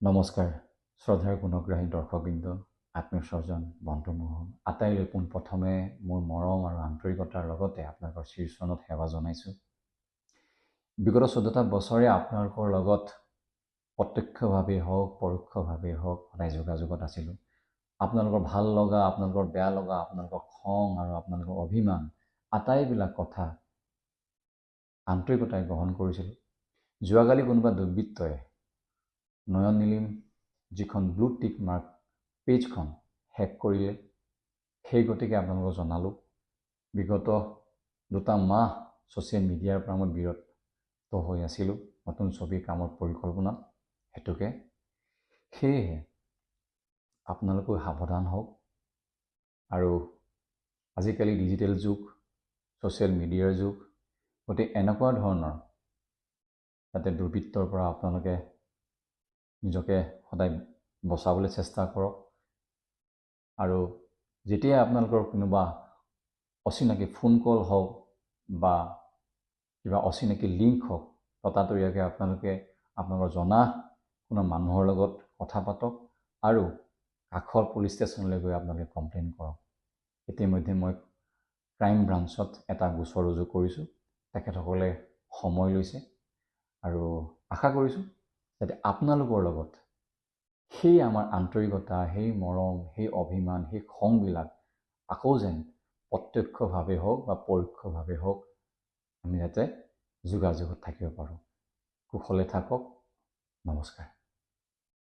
নমস্কাৰ শ্ৰদ্ধাৰ গুণগ্ৰাহী দৰ্শকবৃন্দ, আত্মীয় স্বজন, বন্ধু মহল আটাইলৈ পোনপ্ৰথমে মোৰ মৰম আৰু আন্তৰিকতাৰ লগতে আপোনালোকৰ শীৰ্ষণত সেৱা জনাইছোঁ। বিগত 14টা বছৰে আপোনালোকৰ লগত প্ৰত্যক্ষভাৱেই হওক পৰোক্ষভাৱেই হওক সদায় যোগাযোগত আছিলোঁ। আপোনালোকৰ ভাল লগা, আপোনালোকৰ বেয়া লগা, আপোনালোকৰ খং আৰু আপোনালোকৰ অভিমান আটাইবিলাক কথা আন্তৰিকতাই গ্ৰহণ কৰিছিলোঁ। যোৱাকালি কোনোবা দুৰ্বৃত্তই নয়ন নীলিম যিখন ব্লু টিক মাৰ্ক পেজখন হেক কৰিলে, সেই গতিকে আপোনালোকক জনালোঁ। বিগত 2টা মাহ ছ'চিয়েল মিডিয়াৰ পৰা মই বিৰত হৈ আছিলোঁ নতুন ছবিৰ কামৰ পৰিকল্পনাত হেতুকে। সেয়েহে আপোনালোকো সাৱধান হওক। আৰু আজিকালি ডিজিটেল যুগ, ছ'চিয়েল মিডিয়াৰ যুগ, গতিকে এনেকুৱা ধৰণৰ যাতে দুৰ্বৃত্তৰ পৰা আপোনালোকে নিজকে সদায় বচাবলৈ চেষ্টা কৰক। আৰু যেতিয়া আপোনালোকৰ কোনোবা অচিনাকি ফোন কল হওক বা কিবা অচিনাকি লিংক হওক, ততাতৈয়াকৈ আপোনালোকে আপোনালোকৰ জনা কোনো মানুহৰ লগত কথা পাতক আৰু কাষৰ পুলিচ ষ্টেচনলৈ গৈ আপোনালোকে কমপ্লেইন কৰক। ইতিমধ্যে মই ক্ৰাইম ব্ৰাঞ্চত এটা গোচৰ ৰুজু কৰিছোঁ। তেখেতসকলে সময় লৈছে আৰু আশা কৰিছোঁ যাতে আপোনালোকৰ লগত সেই আমাৰ আন্তৰিকতা, সেই মৰম, সেই অভিমান, সেই খংবিলাক আকৌ যেন প্ৰত্যক্ষভাৱে হওক বা পৰোক্ষভাৱে হওক আমি যাতে যোগাযোগত থাকিব পাৰোঁ। কুশলে থাকক। নমস্কাৰ।